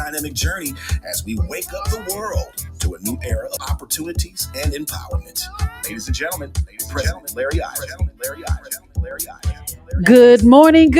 dynamic journey as we wake up the world to a new era of opportunities and empowerment. Ladies and gentlemen, President Larry Ives. Good morning,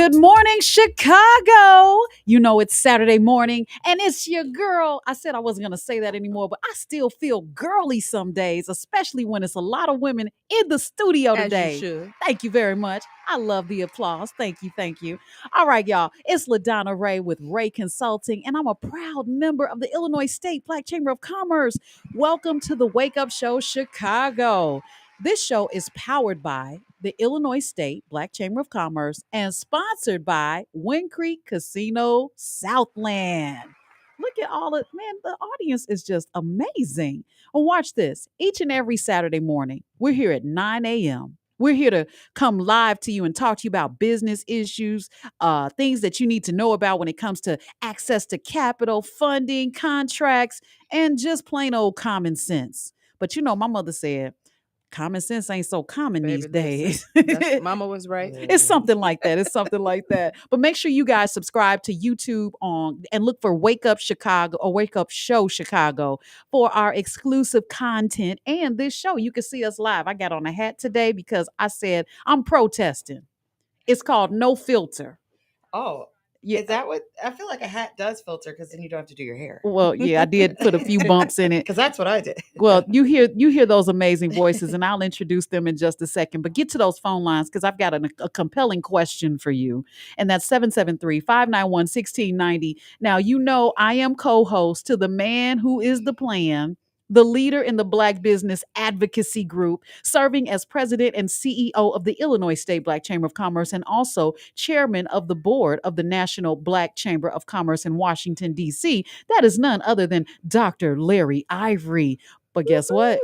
Chicago. You know it's Saturday morning and it's your girl. I said I wasn't going to say that anymore, but I still feel girly some days, especially when it's a lot of women in the studio today. As you should. Thank you very much. I love the applause. Thank you. All right, y'all. It's LaDonna Ray with Ray Consulting, and I'm a proud member of the Illinois State Black Chamber of Commerce. Welcome to the Wake Up Show, Chicago. This show is powered by the Illinois State Black Chamber of Commerce and sponsored by Wind Creek Casino Southland. Look at all it, man, the audience is just amazing. And watch this. Each and every Saturday morning, we're here at 9 a.m. We're here to come live to you and talk to you about business issues, things that you need to know about when it comes to access to capital, funding, contracts, and just plain old common sense. But you know, my mother said, common sense ain't so common these days. Mama was right. It's something like that. But make sure you guys subscribe to YouTube and look for Wake Up Chicago or Wake Up Show Chicago for our exclusive content. And this show, you can see us live. I got on a hat today because I said I'm protesting. It's called No Filter. Oh. Yeah. Is that what I feel like a hat does filter because then you don't have to do your hair? Well, yeah, I did put a few bumps in it. Because that's what I did. Well, you hear those amazing voices, and I'll introduce them in just a second. But get to those phone lines because I've got a compelling question for you. And that's 773-591-1690. Now, you know I am co-host to the man who is the plan, the leader in the Black Business Advocacy Group, serving as president and CEO of the Illinois State Black Chamber of Commerce and also chairman of the board of the National Black Chamber of Commerce in Washington, D.C. That is none other than Dr. Larry Ivory. But guess what?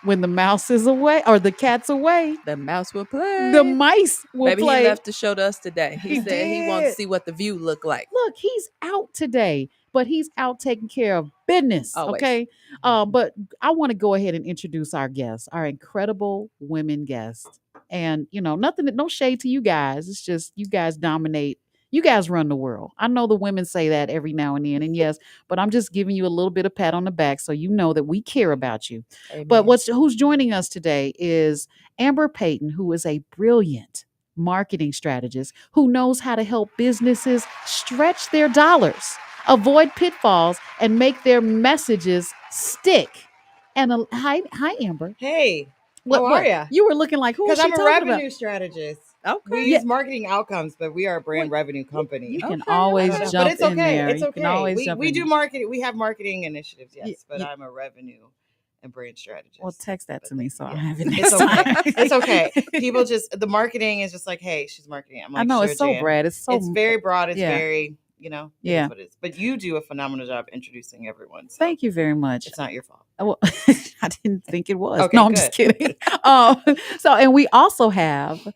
When the mouse is away or the cat's away, the mouse will play. The mice will play. He left to show us today. He said he wants to see what the view look like. Look, he's out today, but he's out taking care of business. Always. Okay. But I want to go ahead and introduce our guests, our incredible women guests. And, you know, no shade to you guys. It's just you guys dominate. You guys run the world. I know the women say that every now and then. And yes, but I'm just giving you a little bit of pat on the back so you know that we care about you. Amen. But who's joining us today is Amber Payton, who is a brilliant marketing strategist who knows how to help businesses stretch their dollars, avoid pitfalls, and make their messages stick. And hi, Amber. Hey, how are you? You were looking like, who is she talking about? Because I'm a revenue strategist. Okay. We use marketing outcomes, but we are a brand revenue company. You can always jump but it's okay. in there. It's okay. We do in. marketing. We have marketing initiatives, yes, but I'm a revenue and brand strategist. Well, text that to me so I have it next It's okay. time. It's okay. People the marketing is just like, hey, she's marketing. I'm like, I know, sure, it's so Jan. broad. It's very broad. It's yeah. very, it is what it is. But you do a phenomenal job introducing everyone. So thank you very much. It's not your fault. Well, I didn't think it was. Okay, no, I'm good. just kidding. And we also have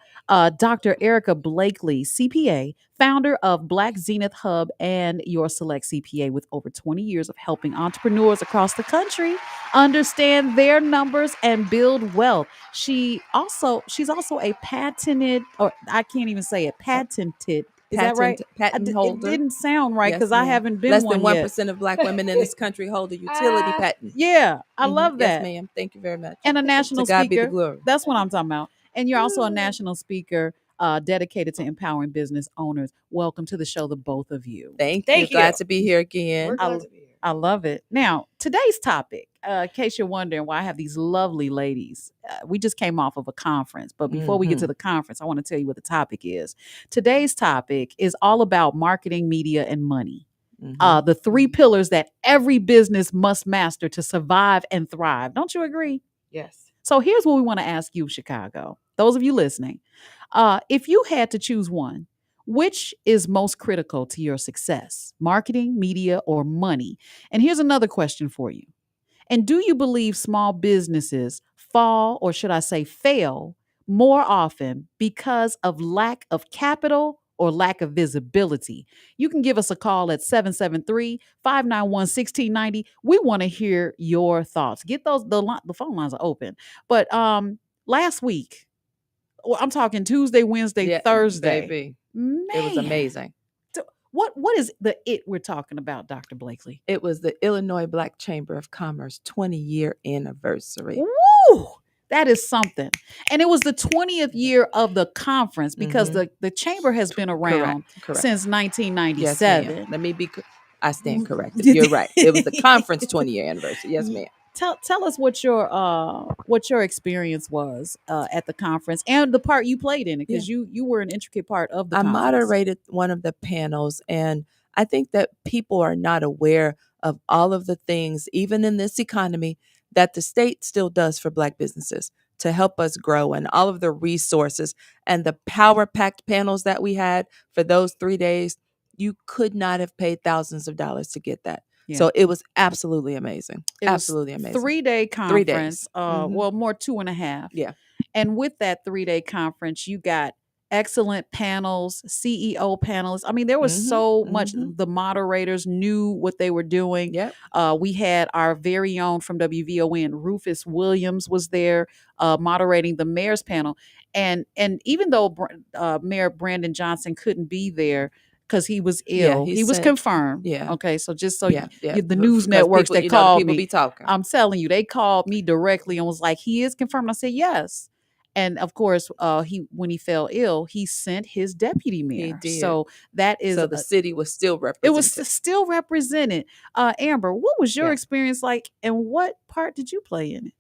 Dr. Erica Blakely, CPA, founder of Black Zenith Hub and Your Select CPA, with over 20 years of helping entrepreneurs across the country understand their numbers and build wealth. She's also a patented, or I can't even say it, patented. Is that right? Patent holder. It didn't sound right because Yes, I haven't been Less one than yet. 1% of Black women in this country hold a utility patent. Yeah, I love that. Yes, ma'am. Thank you very much. And a national to God speaker. be the glory. That's what I'm talking about. And you're also a national speaker dedicated to empowering business owners. Welcome to the show, the both of you. Thank you. Glad to be here again. We're glad to be here. I love it. Now, today's topic, in case you're wondering why I have these lovely ladies, we just came off of a conference. But before we get to the conference, I want to tell you what the topic is. Today's topic is all about marketing, media, and money. The three pillars that every business must master to survive and thrive. Don't you agree? Yes. So here's what we want to ask you, Chicago. Those of you listening, if you had to choose one, which is most critical to your success? Marketing, media, or money? And here's another question for you. And do you believe small businesses fall, or should I say fail, more often because of lack of capital or lack of visibility? You can give us a call at 773-591-1690. We want to hear your thoughts. Get those, the phone lines are open. But last week, I'm talking Tuesday, Wednesday, Thursday. Baby. Man, it was amazing. What is the we're talking about, Dr. Blakely? It was the Illinois Black Chamber of Commerce 20-year anniversary. Woo! That is something. And it was the 20th year of the conference because the chamber has been around Correct. since Yes, 1997. ma'am. Let me be. I stand corrected. You're right. It was the conference 20-year anniversary. Yes, ma'am. Tell us what your experience was at the conference and the part you played in it, because you were an intricate part of the I conference. moderated one of the panels, and I think that people are not aware of all of the things, even in this economy, that the state still does for Black businesses to help us grow, and all of the resources and the power-packed panels that we had for those 3 days. You could not have paid thousands of dollars to get that. Yeah. So it was absolutely amazing. It was absolutely amazing. 3-day 3 conference. days. Well, more 2.5. Yeah. And with that 3-day conference, you got excellent panels, CEO panelists. I mean, there was so much. The moderators knew what they were doing. Yep. We had our very own from WVON, Rufus Williams was there moderating the mayor's panel. And even though Mayor Brandon Johnson couldn't be there because he was ill, he was confirmed. Yeah. Okay, so just so Yeah. the news networks people, that called people me, be talking. I'm telling you, they called me directly and was like, "He is confirmed." I said, "Yes." And of course, when he fell ill, he sent his deputy mayor. He did. So that is So the city was still represented. it was still represented. Amber, what was your experience like, and what part did you play in it?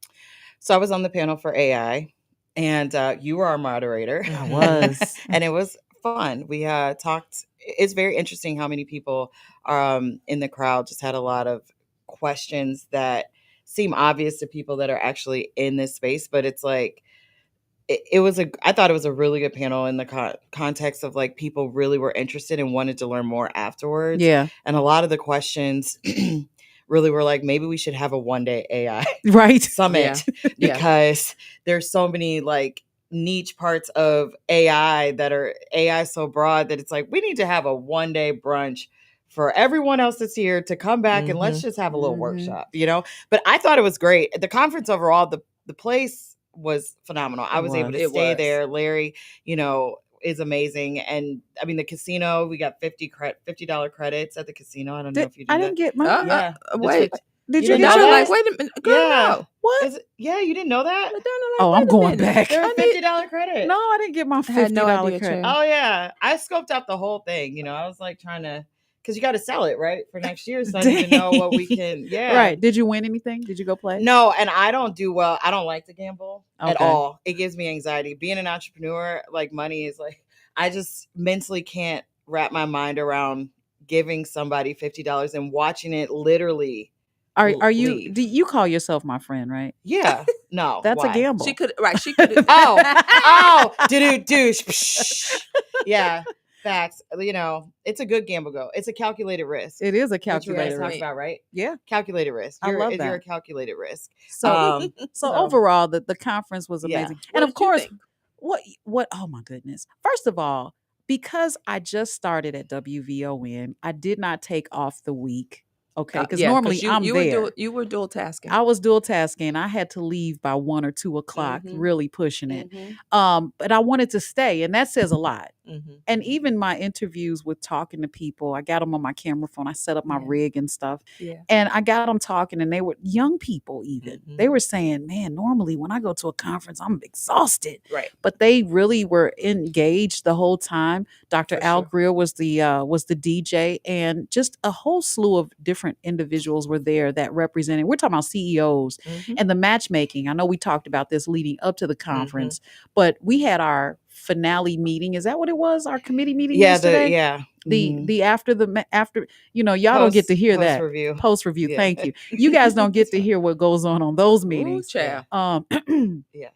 So I was on the panel for AI, and you were our moderator. I was, and it was fun. We talked. It's very interesting how many people in the crowd just had a lot of questions that seem obvious to people that are actually in this space, but it's like I thought it was a really good panel in the context of like people really were interested and wanted to learn more afterwards. Yeah. And a lot of the questions really were like, maybe we should have a one-day AI summit because there's so many like niche parts of AI that are AI so broad that it's like, we need to have a one-day brunch for everyone else that's here to come back and let's just have a little workshop, But I thought it was great. The conference overall, the place was phenomenal. I was able to stay there. Larry, is amazing. And I mean, the casino, we got $50 credits at the casino. I don't know if you did. I didn't get my wait. Did you get yours? Like, wait a minute. Girl, no. What? You didn't know that? I'm going back. They're a $50 credit. No, I didn't get my $50 credit. Oh, yeah. I scoped out the whole thing. I was like trying to, because you got to sell it, right? For next year. So I need to know what we can. Yeah. Right. Did you win anything? Did you go play? No. And I don't do well. I don't like to gamble at all. It gives me anxiety. Being an entrepreneur, like money is like, I just mentally can't wrap my mind around giving somebody $50 and watching it literally. Are you? Do you call yourself my friend? Right? Yeah. No. That's a gamble. She could. Right. She could. Do. Yeah. Facts. It's a good gamble. It's a calculated risk. It is a calculated risk. Talk about, right? Yeah. Calculated risk. I love that. You're a calculated risk. So overall, the conference was amazing. Yeah. And of course, what? Oh my goodness! First of all, because I just started at WVON, I did not take off the week. Okay, because normally I'm there. You were dual tasking. I was dual tasking. I had to leave by 1 or 2 o'clock, really pushing it. But I wanted to stay, and that says a lot. And even my interviews with talking to people, I got them on my camera phone. I set up my rig and stuff. Yeah. And I got them talking, and they were young people even. They were saying, man, normally when I go to a conference, I'm exhausted. Right. But they really were engaged the whole time. Dr. Al Greer was the DJ, and just a whole slew of different individuals were there that represented. We're talking about CEOs and the matchmaking. I know we talked about this leading up to the conference, but we had our finale meeting. Is that what it was? Our committee meeting yesterday? The after y'all don't get to hear that post review. Yeah. Thank you. You guys don't get to hear what goes on those meetings. Ooh, yeah.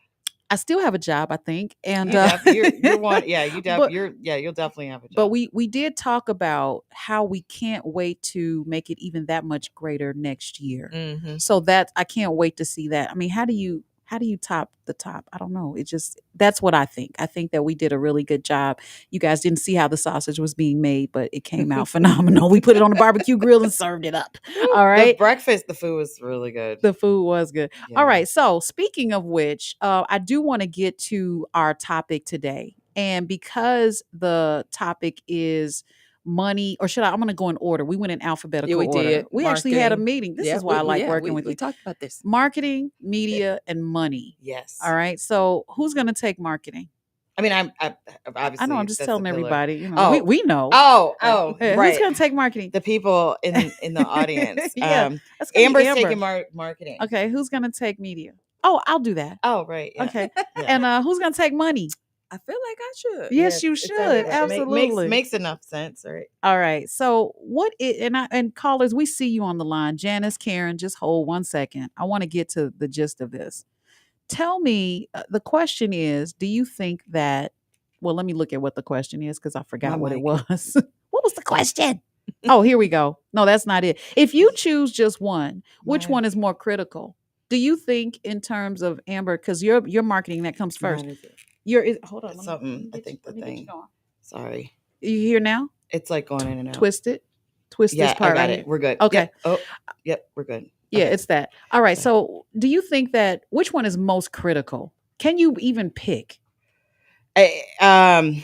I still have a job, I think, and you're one. Yeah, you'll definitely have a job. But we did talk about how we can't wait to make it even that much greater next year. So that I can't wait to see that. I mean, how do you top the top? I don't know. That's what I think. I think that we did a really good job. You guys didn't see how the sausage was being made, but it came out phenomenal. We put it on the barbecue grill and served it up. All right. The food was really good. The food was good. Yeah. All right. So speaking of which, I do want to get to our topic today. And because the topic is money, or should I? I'm going to go in order. We went in alphabetical order. did. We actually had a Marketing. meeting. This is why I like working with you. We talked about this. Marketing, media, and money. Yes. All right. So who's going to take marketing? I mean, I obviously. I know. I'm just telling everybody. You know, Oh. we know. Oh, Right. right. Who's going to take marketing? The people in the audience. Yeah, that's gonna be Amber's Amber. taking marketing. Okay. Who's going to take media? Oh, I'll do that. Oh, right. Yeah. Okay. Yeah. And who's going to take money? I feel like I should. Yes, you should. Absolutely. Makes enough sense, right? All right. So and callers, we see you on the line. Janice, Karen, just hold 1 second. I want to get to the gist of this. Tell me, the question is, do you think that, well, let me look at what the question is because I forgot what it was. What was the question? Oh, here we go. No, that's not it. If you choose just one, which one is more critical? Do you think in terms of Amber, because your marketing that comes first. Hold on. Something. I think the thing. Sorry. You here now? It's like going in and out. Twist this part. I got right it. here. We're good. Okay. Yep. Oh, yep. We're good. Yeah, Okay. it's that. All right. So do you think that which one is most critical? Can you even pick? It's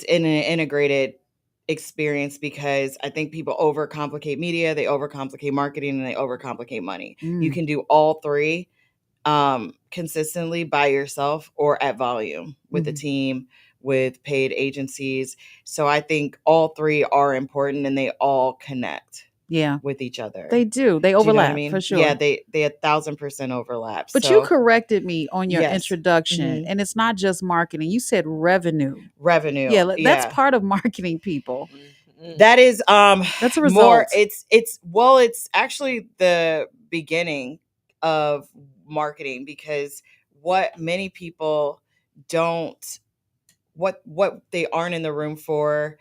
in an integrated experience because I think people overcomplicate media, they overcomplicate marketing, and they overcomplicate money. You can do all three consistently by yourself or at volume with a team, with paid agencies. So I think all three are important and they all connect. With each other. They do. They overlap. Do you know what I mean? For sure. Yeah, they 1,000% overlap. But you corrected me on your introduction, and it's not just marketing. You said revenue. Yeah, that's part of marketing, people. That is that's a result. More, it's actually the beginning of marketing because what many people what they aren't in the room for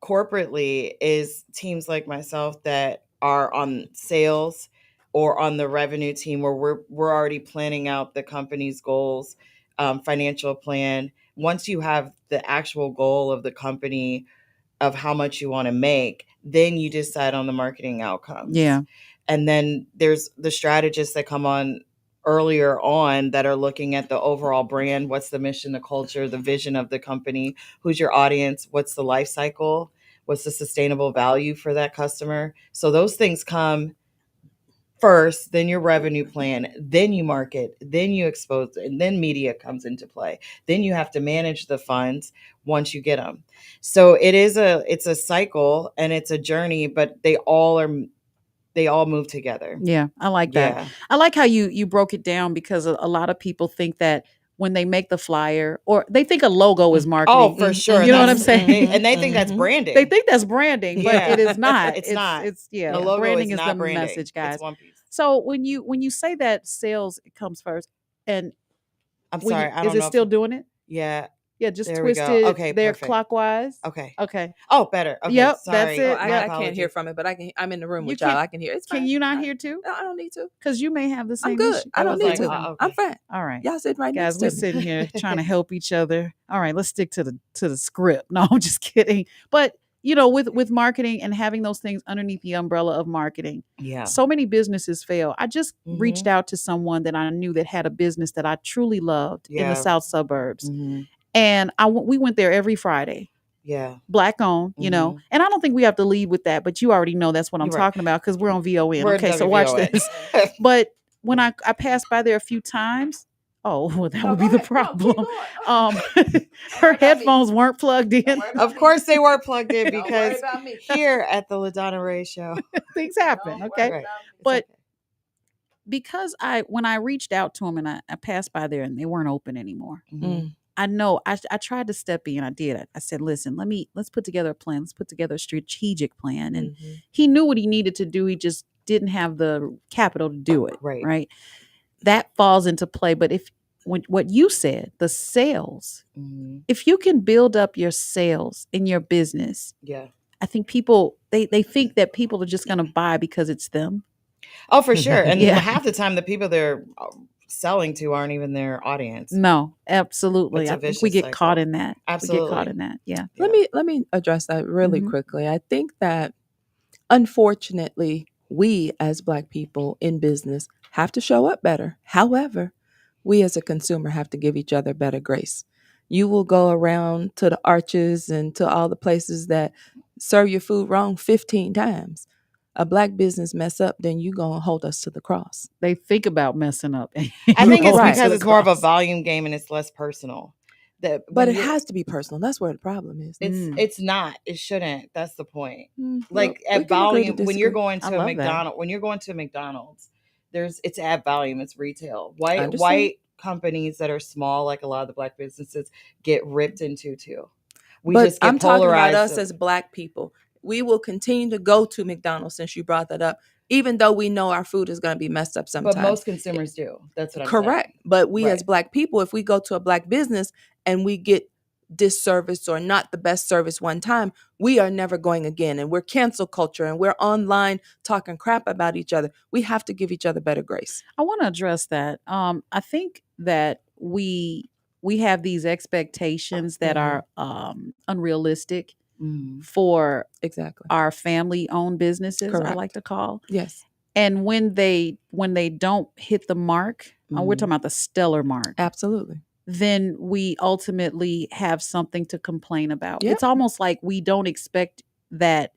corporately is teams like myself that are on sales or on the revenue team where we're already planning out the company's goals, financial plan. Once you have the actual goal of the company of how much you want to make, then you decide on the marketing outcomes. Yeah. And then there's the strategists that come on earlier on that are looking at the overall brand. What's the mission, the culture, the vision of the company? Who's your audience? What's the life cycle? What's the sustainable value for that customer? So those things come first, then your revenue plan, then you market, then you expose, and then media comes into play. Then you have to manage the funds once you get them. So it's a cycle and it's a journey, but they all move together. Yeah, I like that. Yeah. I like how you broke it down because a lot of people think that when they make the flyer or they think a logo is marketing. Oh, for sure. You know what I'm saying? And they think that's branding. They think that's branding, but it is not. It's not. The logo branding is the branding. Message, guys. It's one piece. So when you say that sales comes first, and I'm sorry, is it still doing it? Yeah. Yeah, just twist it. Okay, there clockwise. Okay. Okay. Oh, better. Okay. Yep, sorry. that's it. I can't hear from it, but I'm in the room with y'all. I can hear. It's fine. Can you not hear too? No, I don't need to. Because you may have the same. I'm good. issue. I don't need to. Okay. I'm fine. All right, y'all sitting right guys. next to We're me. sitting here trying to help each other. All right, let's stick to the script. No, I'm just kidding. But with marketing and having those things underneath the umbrella of marketing, so many businesses fail. I just reached out to someone that I knew that had a business that I truly loved in the South suburbs. And we went there every Friday. Yeah. Black owned, and I don't think we have to lead with that, but you already know that's what I'm talking about because we're on VON. Okay, so watch this. But when I passed by there a few times, well, that would be the problem. Her headphones weren't plugged in. Of course they were plugged in because here at the LaDonna Ray Show, things happen. Okay. Right. But because when I reached out to them and I passed by there and they weren't open anymore. I know I tried to step in. I did. I said, listen, let's put together a plan. Let's put together a strategic plan. And he knew what he needed to do. He just didn't have the capital to do it. Right. That falls into play. But what you said, the sales, if you can build up your sales in your business, I think people, they think that people are just going to buy because it's them. Oh, for sure. And half the time the people they're selling to aren't even their audience. No, absolutely. I think we get caught in that. Absolutely. We get caught in that. Yeah. Let me address that really quickly. I think that unfortunately, we as Black people in business have to show up better. However, we as a consumer have to give each other better grace. You will go around to the Arches and to all the places that serve your food wrong 15 times. A Black business mess up, then you gonna hold us to the cross. They think about messing up. I think it's Right. because it's more of a volume game and it's less personal. But it has to be personal. That's where the problem is. It's not. It shouldn't. That's the point. Well, Like we at can agree to volume, when you're disagree. going I to a love that. McDonald's, it's at volume. It's retail. White Understand. companies that are small, like a lot of the Black businesses, get ripped into too. I'm talking about us as Black people. We will continue to go to McDonald's, since you brought that up, even though we know our food is going to be messed up sometimes. But most consumers do. That's what I'm correct. saying. But we as Black people, if we go to a Black business and we get disservice or not the best service one time, we are never going again. And we're cancel culture and we're online talking crap about each other. We have to give each other better grace. I want to address that. I think that we have these expectations that are unrealistic for our family-owned businesses. Correct. I like to call. Yes. And when they don't hit the mark, we're talking about the stellar mark. Absolutely. Then we ultimately have something to complain about. Yeah. It's almost like we don't expect that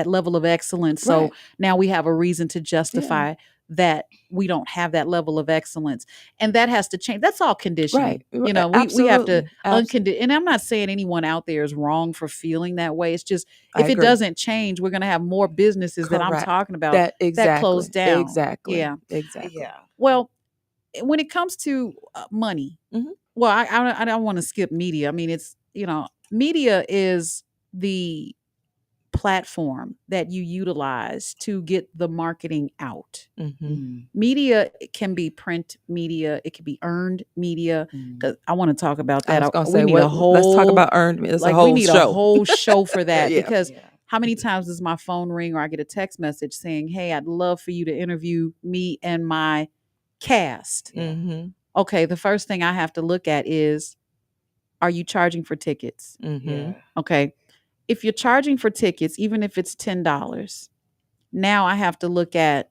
level of excellence. So now we have a reason to justify that we don't have that level of excellence. And that has to change. That's all conditioning. Right. You know, we have to uncondition. And I'm not saying anyone out there is wrong for feeling that way. It's just, if it doesn't change, we're going to have more businesses that I'm talking about that close down. Exactly. Yeah. Exactly. Yeah. Well, when it comes to money, well, I don't want to skip media. I mean, it's, media is the platform that you utilize to get the marketing out. Media can be print media, it can be earned media. Because I want to talk about that. I was going to say, let's talk about earned. It's like a whole we need show. a whole show for that. Because Yeah. how many times does my phone ring or I get a text message saying, "Hey, I'd love for you to interview me and my cast." Okay, the first thing I have to look at is, are you charging for tickets? Yeah. Okay. If you're charging for tickets, even if it's $10, now I have to look at,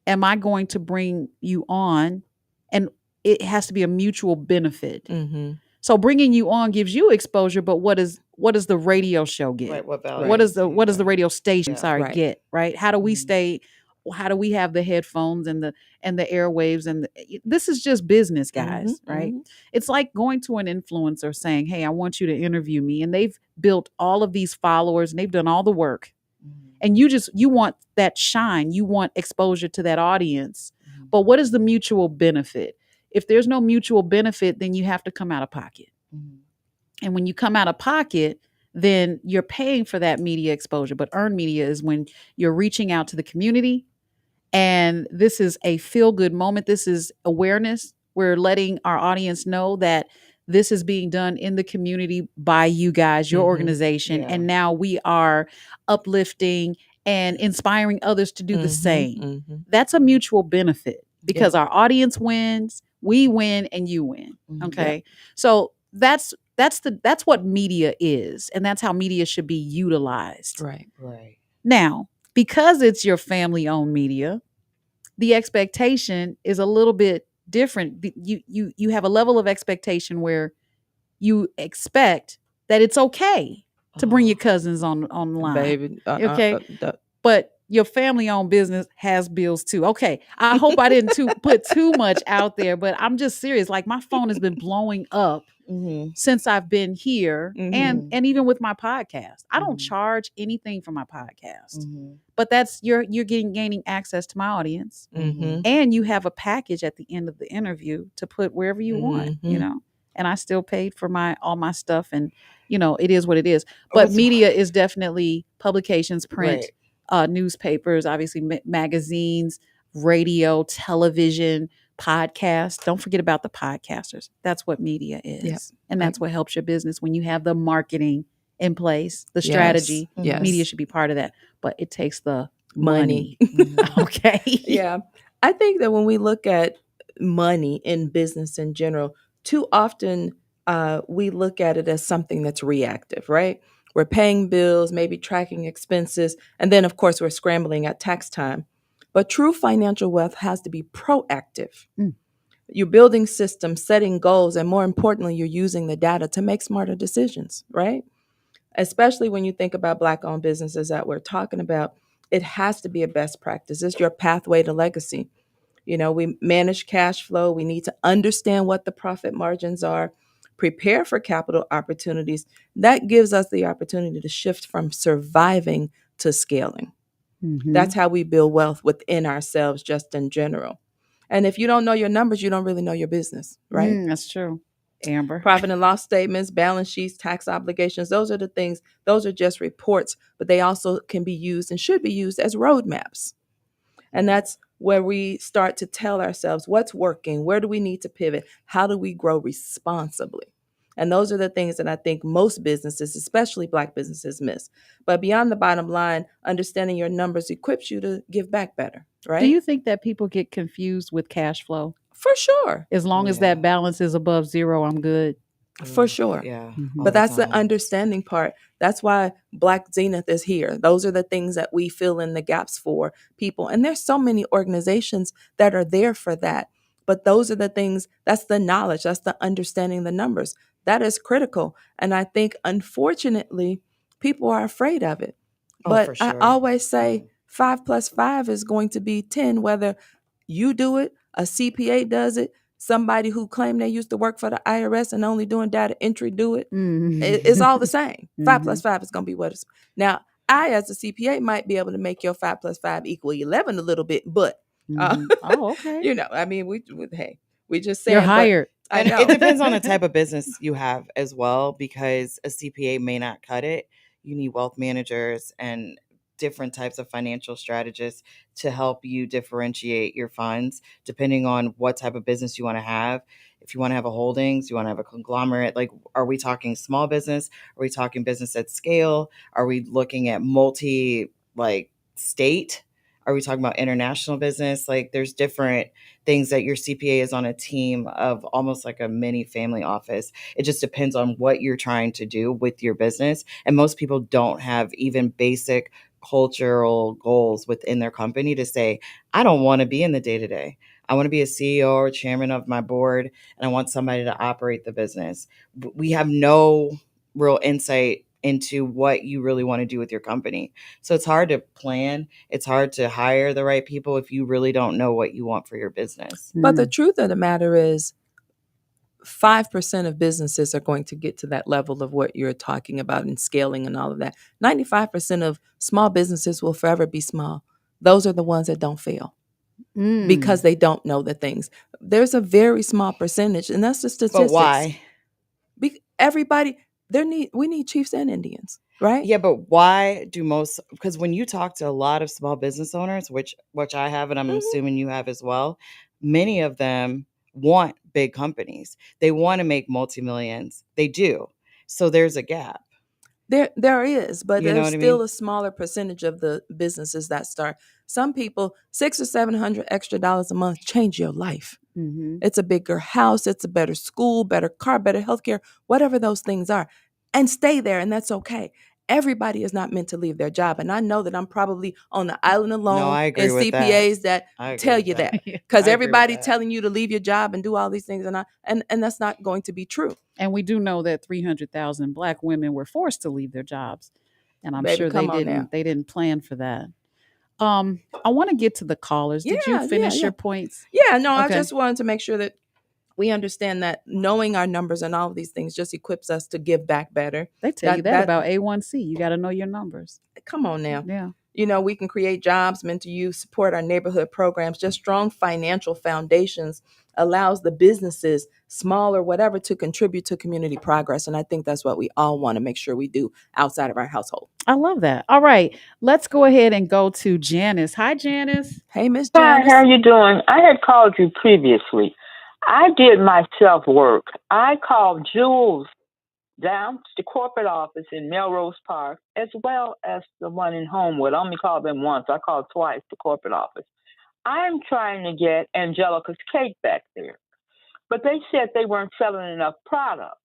am I going to bring you on? And it has to be a mutual benefit. So bringing you on gives you exposure, but what does the radio show get? Right, what value? What does the radio station Right. get? Right? How do we stay? How do we have the headphones and the airwaves this is just business, guys, right? It's like going to an influencer saying, "Hey, I want you to interview me," and they've built all of these followers and they've done all the work, and you want that shine, you want exposure to that audience, but what is the mutual benefit? If there's no mutual benefit, then you have to come out of pocket, and when you come out of pocket, then you're paying for that media exposure. But earned media is when you're reaching out to the community. And this is a feel-good moment. This is awareness. We're letting our audience know that this is being done in the community by you guys, your organization. And now we are uplifting and inspiring others to do the same. That's a mutual benefit because our audience wins, we win, and you win. Okay. So that's what media is. And that's how media should be utilized. Right. Now, because it's your family-owned media, the expectation is a little bit different. You have a level of expectation where you expect that it's okay to bring your cousins online. Baby, okay? But your family-owned business has bills too. Okay, I hope I didn't put too much out there, but I'm just serious. Like, my phone has been blowing up since I've been here, and even with my podcast. I don't charge anything for my podcast, but that's you're gaining access to my audience, and you have a package at the end of the interview to put wherever you want, And I still paid for all my stuff, and it is what it is. But media is definitely publications, print. Newspapers, obviously magazines, radio, television, podcasts. Don't forget about the podcasters. That's what media is. Yep. And that's what helps your business when you have the marketing in place, the strategy. Yes. Media should be part of that. But it takes the money. Okay. Yeah. I think that when we look at money in business in general, too often we look at it as something that's reactive, right? We're paying bills, maybe tracking expenses, and then, of course, we're scrambling at tax time. But true financial wealth has to be proactive. You're building systems, setting goals, and more importantly, you're using the data to make smarter decisions, right? Especially when you think about Black-owned businesses that we're talking about, it has to be a best practice. It's your pathway to legacy. We manage cash flow. We need to understand what the profit margins are, prepare for capital opportunities. That gives us the opportunity to shift from surviving to scaling. Mm-hmm. That's how we build wealth within ourselves, just in general. And if you don't know your numbers, you don't really know your business, right? That's true. Amber. Profit and loss statements, balance sheets, tax obligations, those are the things, those are just reports, but they also can be used and should be used as roadmaps. And that's where we start to tell ourselves what's working, where do we need to pivot, how do we grow responsibly? And those are the things that I think most businesses, especially Black businesses, miss. But beyond the bottom line, understanding your numbers equips you to give back better, right? Do you think that people get confused with cash flow? For sure. As long as that balance is above zero, I'm good. For sure. Yeah. But that's the understanding part. That's why Black Zenith is here. Those are the things that we fill in the gaps for people. And there's so many organizations that are there for that. But those are the things, that's the knowledge, that's the understanding the numbers. That is critical. And I think, unfortunately, people are afraid of it. But for sure. I always say 5 plus 5 is going to be 10, whether you do it, a CPA does it, somebody who claimed they used to work for the IRS and only doing data entry do it. It's all the same. 5 plus 5 is going to be what it's. Now, I, as a CPA, might be able to make your 5 plus 5 equal 11 a little bit, but, oh, okay. I mean, we just saying. You're hired. I And know. it depends on the type of business you have as well, because a CPA may not cut it. You need wealth managers and different types of financial strategists to help you differentiate your funds depending on what type of business you want to have. If you want to have a holdings, you want to have a conglomerate, like, are we talking small business? Are we talking business at scale? Are we looking at state? Are we talking about international business? Like, there's different things that your CPA is on a team of, almost like a mini family office. It just depends on what you're trying to do with your business. And most people don't have even basic cultural goals within their company to say, I don't want to be in the day-to-day. I want to be a CEO or chairman of my board, and I want somebody to operate the business. We have no real insight into what you really want to do with your company. So it's hard to plan. It's hard to hire the right people if you really don't know what you want for your business. But the truth of the matter is, 5% of businesses are going to get to that level of what you're talking about in scaling and all of that. 95% of small businesses will forever be small. Those are the ones that don't fail because they don't know the things. There's a very small percentage, and that's the statistics. But why? We need chiefs and Indians, right? Yeah, but why do most, because when you talk to a lot of small business owners, which I have, and I'm assuming you have as well, many of them want big companies. They want to make multi-millions. They do. So there's a gap. There is, but there's still a smaller percentage of the businesses that start. Some people, $600 or $700 extra dollars a month change your life. It's a bigger house, it's a better school, better car, better healthcare, whatever those things are, and stay there, and that's okay. Everybody is not meant to leave their job, and I know that I'm probably on the island alone. I agree and with CPAs that tell you that, because everybody that. telling you to leave your job and do all these things, and that's not going to be true. And we do know that 300,000 Black women were forced to leave their jobs, and I'm sure they didn't plan for that. I want to get to the callers. Did you finish your points? Yeah, no, okay. I just wanted to make sure that we understand that knowing our numbers and all of these things just equips us to give back better. They tell you that about A1C. You got to know your numbers. Come on now. Yeah. We can create jobs, mentor youth, support our neighborhood programs. Just strong financial foundations allows the businesses, small or whatever, to contribute to community progress. And I think that's what we all want to make sure we do outside of our household. I love that. All right. Let's go ahead and go to Janice. Hi, Janice. Hey, Miss Janice. Hi, how you doing? I had called you previously. I did my self-work. I called Jules down to the corporate office in Melrose Park, as well as the one in Homewood. I only called them once. I called twice, the corporate office. I'm trying to get Angelica's cake back there, but they said they weren't selling enough products.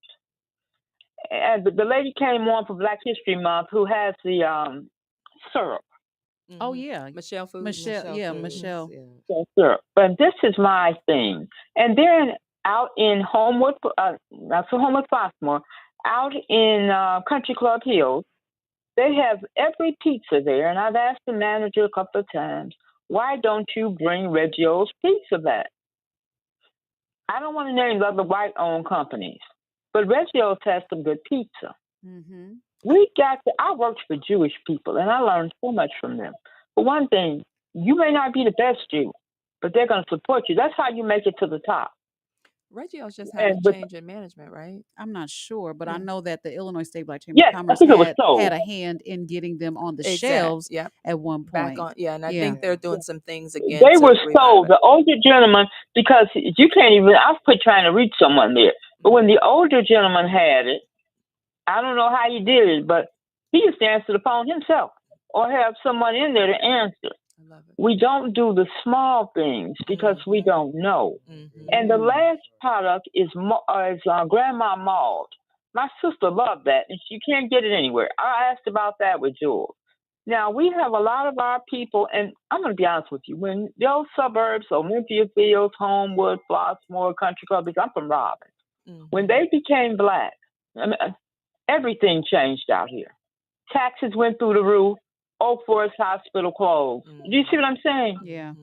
And the lady came on for Black History Month who has the syrup. Oh yeah, Michelle Foods. Michelle. Yeah, Foods, Michelle. yeah. Yes, sir. But this is my thing. And then out in Homewood, not so Homewood Flossmoor, out in Country Club Hills, they have every pizza there. And I've asked the manager a couple of times, why don't you bring Reggio's Pizza back? I don't want to name the other white-owned companies, but Reggio's has some good pizza. Mm-hmm. I worked for Jewish people, and I learned so much from them. For one thing, you may not be the best Jew, but they're going to support you. That's how you make it to the top. Reggio's just had a change in management, right? I'm not sure, but I know that the Illinois State Black Chamber Yes, of I Commerce think it was sold. had a hand in getting them on the shelves at one Back point. on, and I think they're doing some things again. They to were revive sold. it. The older gentleman, because you can't even. I was trying to reach someone there, but when the older gentleman had it, I don't know how he did it, but he used to answer the phone himself or have someone in there to answer. I love it. We don't do the small things because we don't know. And the last product is Grandma Malt. My sister loved that, and she can't get it anywhere. I asked about that with Jules. Now, we have a lot of our people, and I'm going to be honest with you, when those suburbs, so Olympia Fields, Homewood, Flossmoor, Country Club, because I'm from Robbins, when they became black, I mean, everything changed out here. Taxes went through the roof. Oak Forest Hospital closed. Do you see what I'm saying? Yeah.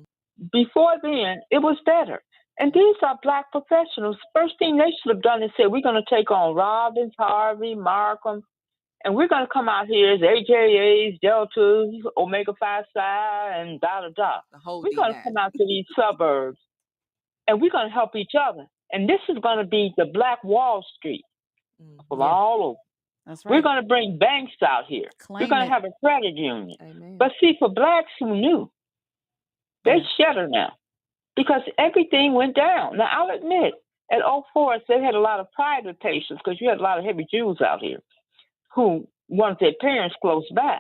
Before then, it was better. And these are black professionals. First thing they should have done is said, we're going to take on Robbins, Harvey, Markham, and we're going to come out here as AJAs, Deltas, Omega Phi Psi, and da-da-da. We're going to come out to these suburbs, and we're going to help each other. And this is going to be the Black Wall Street from all over. That's right. We're going to bring banks out here. We're going to have a credit union. Amen. But see, for blacks who knew, they shudder now because everything went down. Now, I'll admit, at Oak Forest, they had a lot of private patients because you had a lot of heavy Jews out here who wanted their parents close by.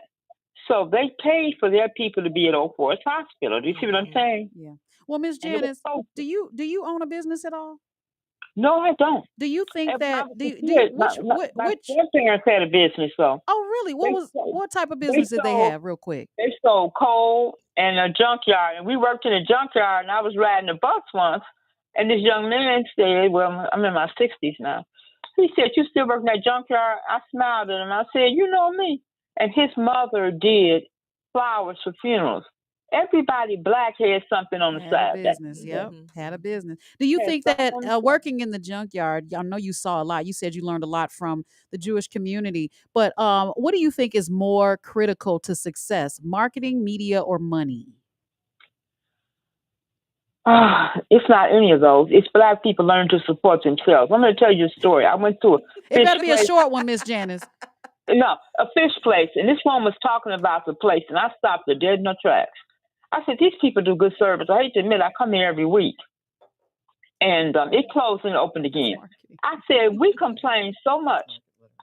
So they paid for their people to be at Oak Forest Hospital. Do you see what I'm saying? Yeah. Well, Miss Janice, do you own a business at all? No, I don't. Do you think that my grandparents had a business though? Oh, really? What type of business did they have? Real quick. They sold coal and a junkyard, and we worked in a junkyard. And I was riding a bus once, and this young man said, "Well, I'm in my 60s now." He said, "You still working that junkyard?" I smiled at him. I said, "You know me." And his mother did flowers for funerals. Everybody black had something on the side. Business, had a business. Do you think that working in the junkyard, I know you saw a lot. You said you learned a lot from the Jewish community, but what do you think is more critical to success, marketing, media, or money? It's not any of those. It's black people learn to support themselves. I'm going to tell you a story. I went to It better be a short one, Miss Janice. No, a fish place, and this one was talking about the place, and I stopped her dead in her tracks. I said, these people do good service. I hate to admit, I come here every week. And it closed and opened again. I said, we complain so much.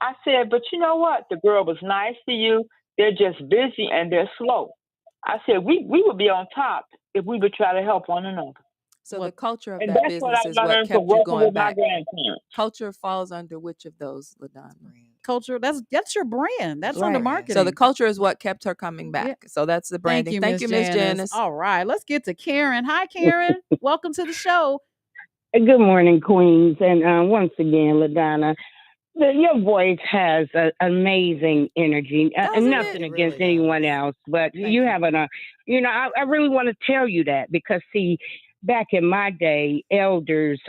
I said, but you know what? The girl was nice to you. They're just busy and they're slow. I said, we would be on top if we would try to help one another. So the culture of that business is what kept you going back. Culture falls under which of those, LaDonna? Culture, that's your brand. That's under marketing. So the culture is what kept her coming back. Yeah. So that's the branding. Thank you, Miss Janice. All right, let's get to Karen. Hi, Karen. Welcome to the show. Good morning, Queens. And once again, LaDonna, your voice has an amazing energy. Nothing against anyone else, but you have I really want to tell you that because, see, back in my day, elders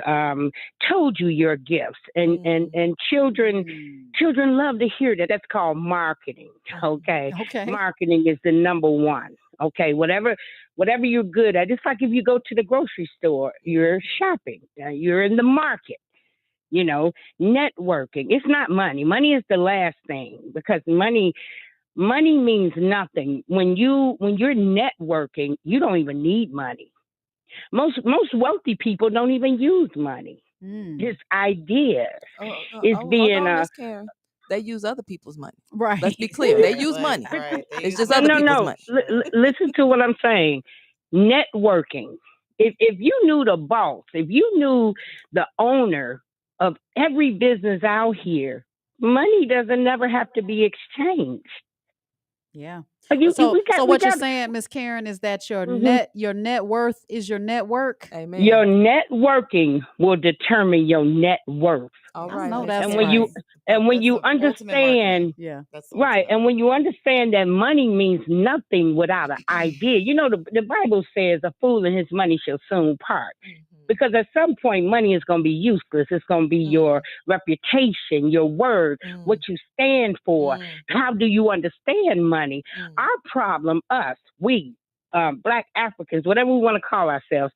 told you your gifts, and children love to hear that. That's called marketing. Okay. Marketing is the number one. Okay, whatever you're good at. It's like if you go to the grocery store, you're shopping, you're in the market. Networking. It's not money. Money is the last thing because money means nothing. When you're networking, you don't even need money. Most wealthy people don't even use money. Just ideas. Miss Karen. They use other people's money. Right. Let's be clear. They use money. Right. It's just other people's money. Listen to what I'm saying. Networking. If you knew the boss, if you knew the owner of every business out here, money doesn't never have to be exchanged. Yeah. So what you're saying, Miss Karen, is that your net worth is your network. Amen. Your networking will determine your net worth. All right. No, that's and right. when you understand, right, and when you understand that money means nothing without an idea. You know, the Bible says a fool and his money shall soon part. Because at some point, money is going to be useless. It's going to be your reputation, your word, what you stand for. How do you understand money? Our problem, we, Black Africans, whatever we want to call ourselves,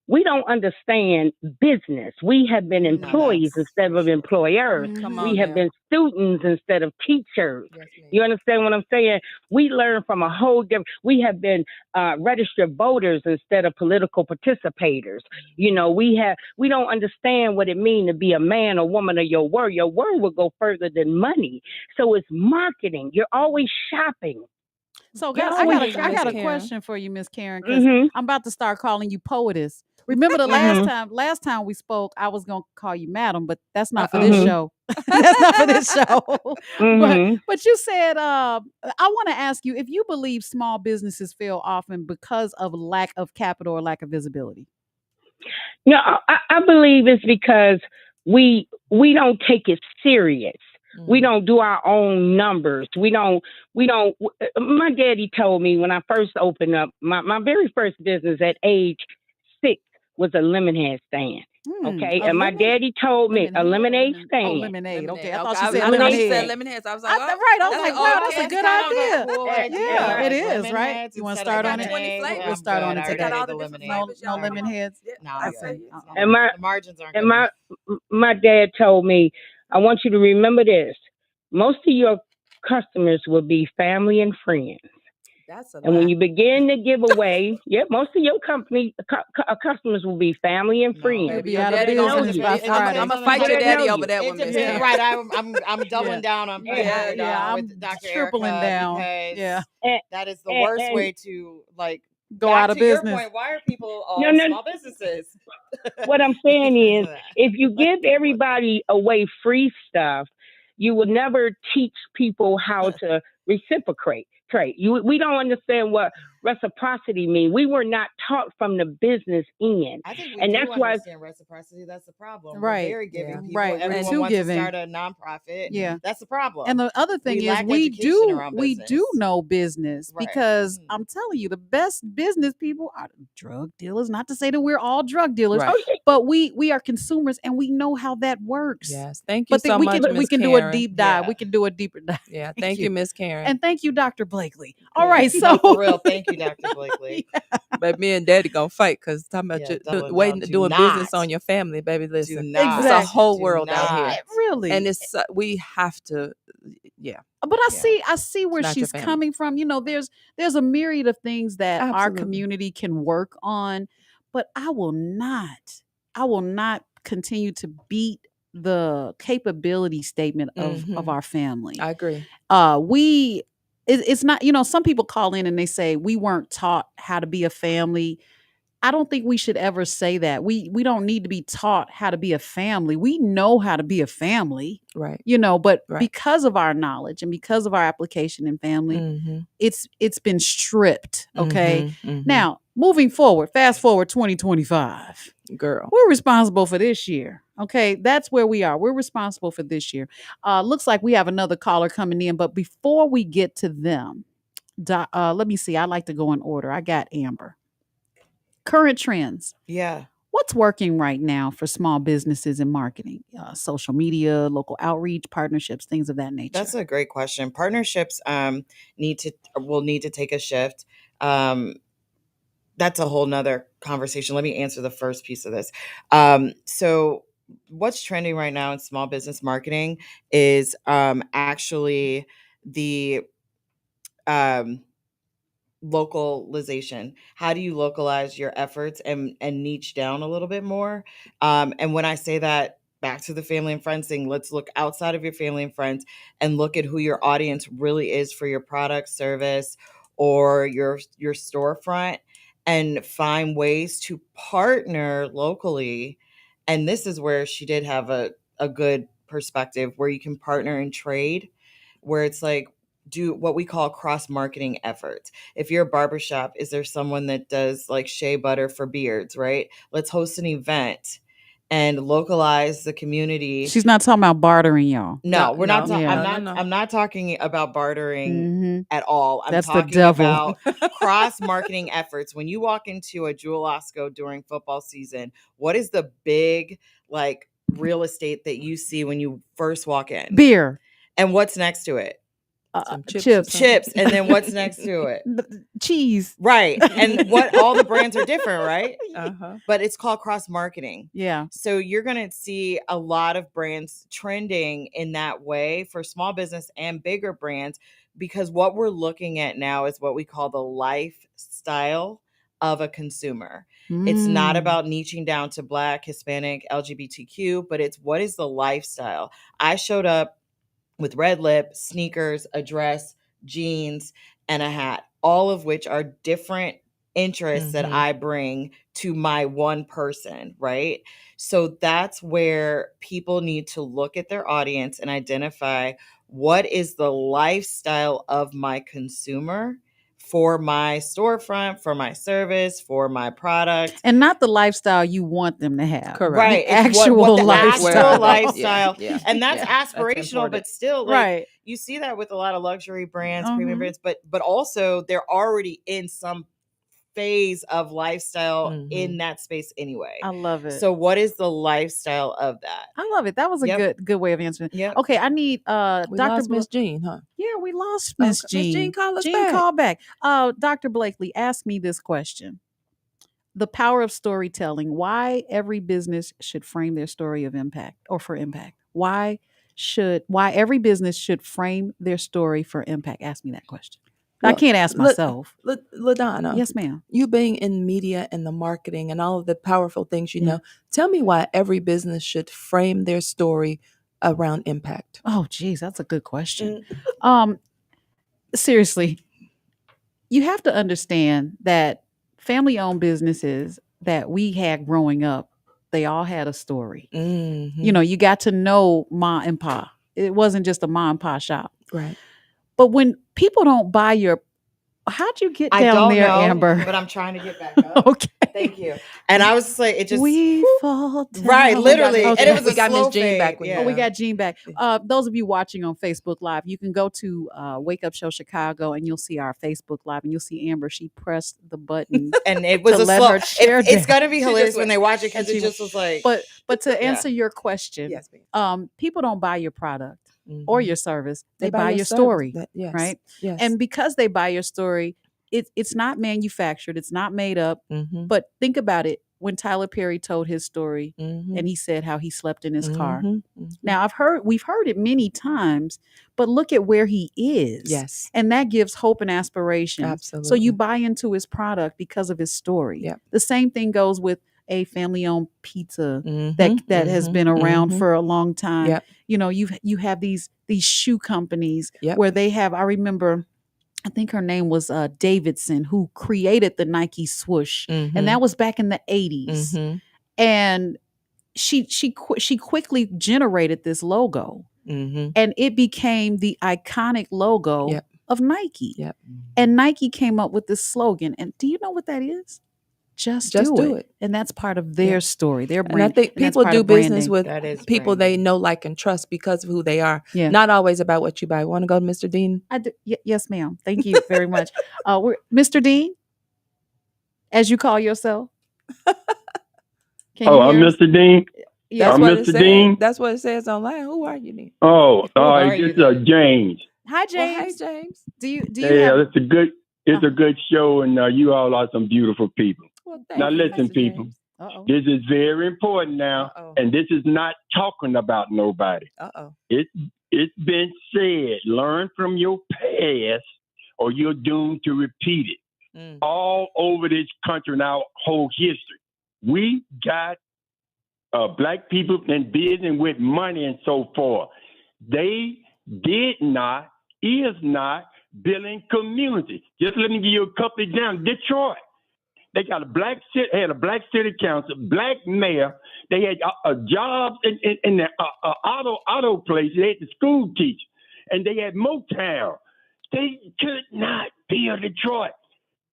we don't understand business. We have been employees instead of employers. We have been students instead of teachers. Yes, you understand what I'm saying? We learn from a whole different, we have been registered voters instead of political participators. You know, we don't understand what it means to be a man or woman of your word. Your word will go further than money. So it's marketing. You're always shopping. So guys, I got a question for you, Miss Karen, because I'm about to start calling you poetess. Remember the last time we spoke, I was gonna call you madam, but that's not for this show. That's not for this show. But you said I want to ask you if you believe small businesses fail often because of lack of capital or lack of visibility. No, I believe it's because we don't take it serious. We don't do our own numbers. We don't. My daddy told me when I first opened up my very first business at age 6 was a lemonade stand. Okay, and my daddy told me a lemonade stand. Oh, lemonade. Okay, I thought you said lemonade. I was like, right. I was like, wow, that's a good idea. Cool idea. Yeah, it is, right? You want to start on it? We'll start on it. Take out all the different flavors. No lemon heads. No, and the margins aren't. And my dad told me, I want you to remember this. Most of your customers will be family and friends. And when you begin to give away, most of your customers will be family and friends. They'll be out of business by Friday. I'm gonna fight your daddy over that one, right? I'm doubling down on I'm Dr. tripling down. Because that is the worst way to go out of business. Your point, why are people all small businesses? What I'm saying is, if you give everybody away free stuff, you will never teach people how to reciprocate. We don't understand what reciprocity means. We were not taught from the business end. I think we do understand reciprocity. That's the problem. Right. We're very giving people. Right. Everyone wants to start a nonprofit. Yeah. That's the problem. And the other thing is we do know business because I'm telling you, the best business people are drug dealers. Not to say that we're all drug dealers, but we are consumers and we know how that works. Yes. Thank you so much, we can do a deep dive. Yeah. We can do a deeper dive. Yeah. Thank you, Miss Karen. And thank you, Dr. Blakely. All right. So for real. Thank you, Dr. Blakely. But me and Daddy gonna fight because talking about doing business on your family, baby. Listen, it's a whole world out here, really, and it's we have to, But I see where she's coming from. You know, there's a myriad of things that our community can work on, but I will not continue to beat the capability statement of our family. I agree. It's not, you know, some people call in and they say we weren't taught how to be a family. I don't think we should ever say that. We don't need to be taught how to be a family. We know how to be a family. Right. You know, but because of our knowledge and because of our application in family, it's been stripped. Okay. Now, moving forward, fast forward 2025. Girl, we're responsible for this year. Okay, that's where we are. We're responsible for this year. Looks like we have another caller coming in, but before we get to them, let me see. I like to go in order. I got Amber. Current trends. Yeah. What's working right now for small businesses in marketing? Social media, local outreach, partnerships, things of that nature. That's a great question. Partnerships will need to take a shift. That's a whole nother conversation. Let me answer the first piece of this. So what's trending right now in small business marketing is actually the localization. How do you localize your efforts and niche down a little bit more? And when I say that, back to the family and friends thing, let's look outside of your family and friends and look at who your audience really is for your product, service, or your storefront, and find ways to partner locally. And this is where she did have a good perspective, where you can partner and trade, where it's like, do what we call cross-marketing efforts. If you're a barbershop, is there someone that does like shea butter for beards, right? Let's host an event and localize the community. She's not talking about bartering, y'all. No, we're not. No. I'm not talking about bartering at all. I'm That's talking the devil. about cross-marketing efforts. When you walk into a Jewel Osco during football season, what is the big like real estate that you see when you first walk in? Beer. And what's next to it? Chips. And then what's next to it? Cheese. Right. And all the brands are different, right? But it's called cross marketing. Yeah. So you're going to see a lot of brands trending in that way for small business and bigger brands, because what we're looking at now is what we call the lifestyle of a consumer. It's not about niching down to Black, Hispanic, LGBTQ, but it's what is the lifestyle. I showed up with red lip, sneakers, a dress, jeans, and a hat, all of which are different interests that I bring to my one person, right? So that's where people need to look at their audience and identify what is the lifestyle of my consumer for my storefront, for my service, for my product. And not the lifestyle you want them to have. Correct. Right. The actual lifestyle. Yeah. And that's aspirational, that's but still, like, you see that with a lot of luxury brands, premium brands, but also they're already in some phase of lifestyle in that space anyway. I love it. So what is the lifestyle of that? I love it. That was a good way of answering. Yeah. Okay, I need we Dr. lost Miss Jean, huh? Yeah, we lost Miss Jean. Miss Jean, call us Jean, back. call back. Dr. Blakely, ask me this question. The power of storytelling. Why every business should frame their story of impact or for impact. Why every business should frame their story for impact? Ask me that question. Well, I can't ask myself. LaDonna. Yes, ma'am. You being in media and the marketing and all of the powerful things you know, tell me why every business should frame their story around impact. Oh, geez, that's a good question. Seriously, you have to understand that family-owned businesses that we had growing up, they all had a story. You know, you got to know Ma and Pa. It wasn't just a Ma and Pa shop. Right. But when people don't buy your, how'd you get down there, I don't know, Amber? But I'm trying to get back up. Okay. Thank you. And I was just like, it just we fall down. Right, literally. Okay. And it was we got Miss Jean back. Oh, we got Jean back. Those of you watching on Facebook Live, you can go to Wake Up Show Chicago and you'll see our Facebook Live and you'll see Amber. She pressed the button, and it was a slow. It's gonna be hilarious when they watch it because it just was like. But to answer your question, yes, people don't buy your product or your service; they buy your story, right? Yes. And because they buy your story, it's not manufactured, it's not made up. But think about it. When Tyler Perry told his story and he said how he slept in his car. Now we've heard it many times, but look at where he is. Yes. And that gives hope and aspiration. Absolutely. So you buy into his product because of his story. Yep. The same thing goes with a family-owned pizza that has been around for a long time. Yep. You know, you have these shoe companies where they have, I remember, I think her name was Davidson, who created the Nike swoosh. And that was back in the 80s. And she quickly generated this logo. And it became the iconic logo of Nike. And Nike came up with this slogan. And do you know what that is? Just do it. And that's part of their story, their brand. And I think people do business with people branding. they know, like, and trust because of who they are. Yeah. Not always about what you buy. Want to go to Mr. Dean? I do. Yes, ma'am. Thank you very much. We're Mr. Dean, as you call yourself. I'm Mr. Dean. Yes, I'm Mr. Dean. That's what it says online. Who are you, Dean? Oh, it's James. Hi, James. Well, hey, James. Do you Yeah, it's a good show, and you all are some beautiful people. Well, now listen, people. This is very important now, and this is not talking about nobody. It's been said, learn from your past, or you're doomed to repeat it. All over this country and our whole history, we got Black people in business with money and so forth. They is not building communities. Just let me give you a couple examples. Detroit. They got had a black city council, black mayor. They had jobs in the auto place. They had the school teachers, and they had Motown. They could not build Detroit.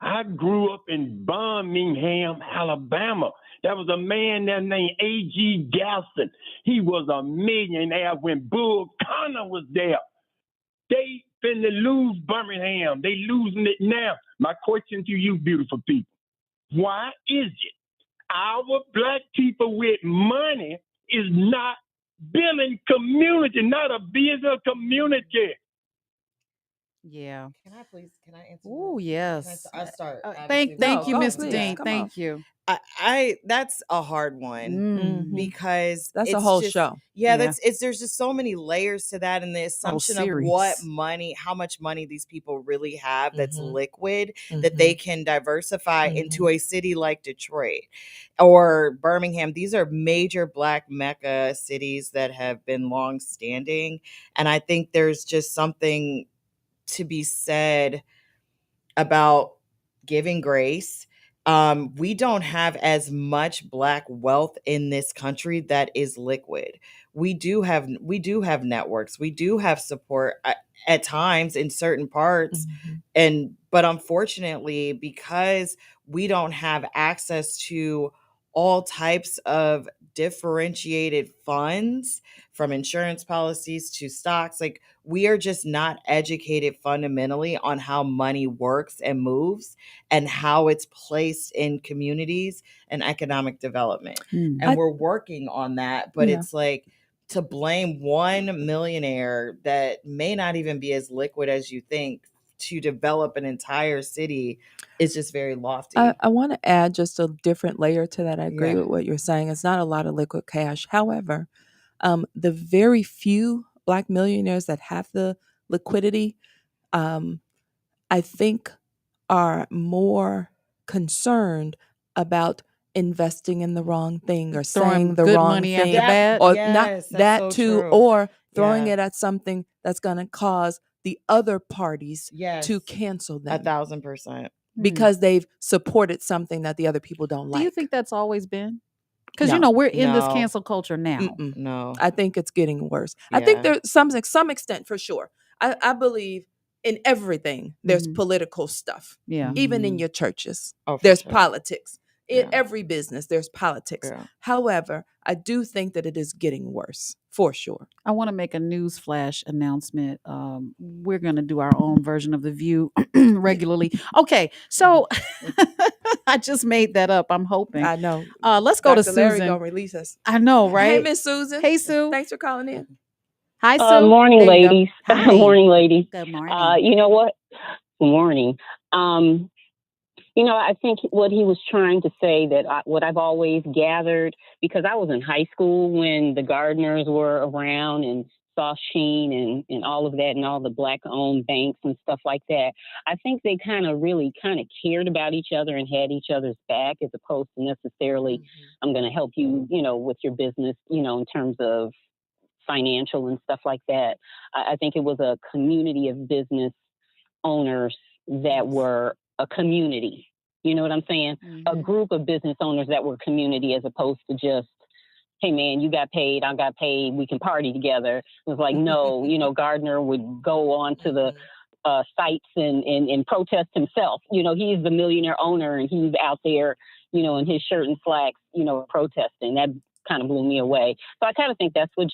I grew up in Birmingham, Alabama. There was a man there named A.G. Galston. He was a millionaire when Bull Connor was there. They finna lose Birmingham. They losing it now. My question to you, beautiful people, why is it our black people with money is not building community, not a business community? Yeah. Can I answer? Oh, yes. I start. Thank you, Mr. Dean. Thank you. I that's a hard one because that's it's a whole just, show. Yeah, there's just so many layers to that, and the assumption of how much money these people really have that's liquid that they can diversify into a city like Detroit or Birmingham. These are major Black Mecca cities that have been long standing, and I think there's just something to be said about giving grace. We don't have as much Black wealth in this country that is liquid. We do have networks. We do have support at times in certain parts, but unfortunately, because we don't have access to all types of differentiated funds, from insurance policies to stocks, like, we are just not educated fundamentally on how money works and moves and how it's placed in communities and economic development. And we're working on that, but it's like, to blame one millionaire that may not even be as liquid as you think to develop an entire city is just very lofty. I want to add just a different layer to that. I agree with what you're saying. It's not a lot of liquid cash. However, the very few Black millionaires that have the liquidity, I think, are more concerned about investing in the wrong thing or saying the wrong money thing, after bad. or not that too, or throwing it at something that's going to cause the other parties to cancel them 1,000%, because they've supported something that the other people don't like. Do you think that's always been? Because we're in this cancel culture now. No, I think it's getting worse. I think there's some extent for sure. I believe in everything there's political stuff. Yeah. Even in your churches, there's politics. In every business, there's politics. Yeah. However, I do think that it is getting worse, for sure. I want to make a news flash announcement. We're going to do our own version of The View regularly. Okay, so I just made that up. I'm hoping. I know. Let's go Dr. to Larry Susan. gonna release us. I know, right? Hey, Miss Susan. Hey, Sue. Thanks for calling in. Hi, Sue. Morning, ladies. Hi. Morning, ladies. Good morning. You know what? Good morning. I think what he was trying to say, what I've always gathered, because I was in high school when the Gardners were around and Saw Sheen and all of that and all the Black-owned banks and stuff like that. I think they really cared about each other and had each other's back, as opposed to necessarily, I'm going to help you, with your business, in terms of financial and stuff like that. I think it was a community of business owners that were a community. You know what I'm saying? A group of business owners that were community, as opposed to just, hey man, you got paid, I got paid, we can party together. It was like, no, Gardner would go on to the sites and protest himself. He's the millionaire owner and he's out there, in his shirt and slacks, protesting. That kind of blew me away. So I kind of think that's when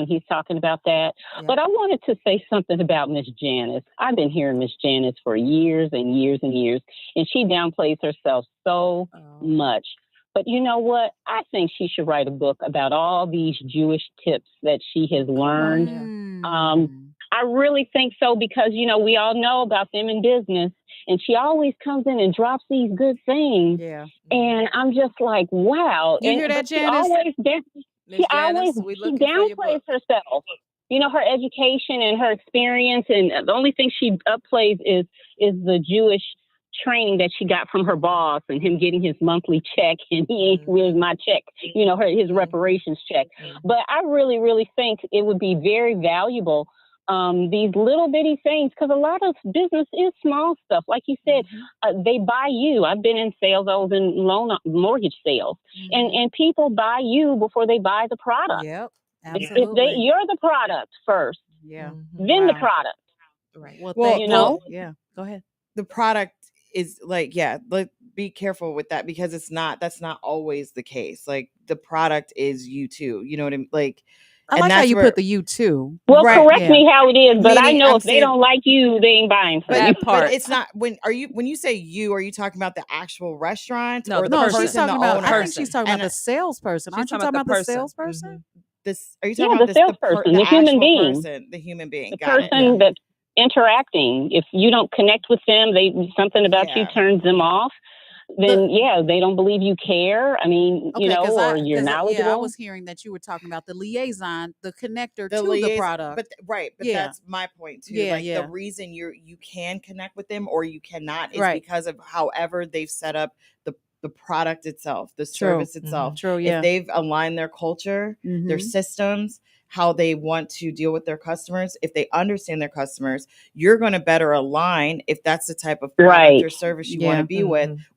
he's talking about that. Yeah. But I wanted to say something about Miss Janice. I've been hearing Miss Janice for years and years and years, and she downplays herself so much. But you know what? I think she should write a book about all these Jewish tips that she has learned. I really think so, because, we all know about them in business, and she always comes in and drops these good things. Yeah. And I'm just like, wow. You hear that, Janice? She downplays herself. Her education and her experience, and the only thing she upplays is the Jewish training that she got from her boss and him getting his monthly check, and he ain't with my check, his reparations check. But I really, really think it would be very valuable, these little bitty things, because a lot of business is small stuff. Like you said, they buy you. I've been in sales. I was in mortgage sales, and people buy you before they buy the product. Yep, absolutely. You're the product first, then the product. Right. Well, yeah. Go ahead. The product is like, be careful with that because that's not always the case. Like the product is you too. You know what I mean? Like, I like how you put the you too. Well, correct me how it is, but I know if they don't like you, they ain't buying from you. But it's not when you say you, are you talking about the actual restaurant or no, person, she's talking about. owner? I think she's talking about the salesperson. Aren't you talking about the salesperson? Are you talking about the salesperson, the human being, the human being, the person that's interacting? If you don't connect with them, something about you turns them off. Then they don't believe you care. I mean, or you're knowledgeable. I was hearing that you were talking about the liaison, the connector to the product. But that's my point too. The reason you can connect with them or you cannot is because of however they've set up the product itself, the service itself. True, yeah. If they've aligned their culture, their systems, how they want to deal with their customers, if they understand their customers, you're going to better align if that's the type of product or service you want to be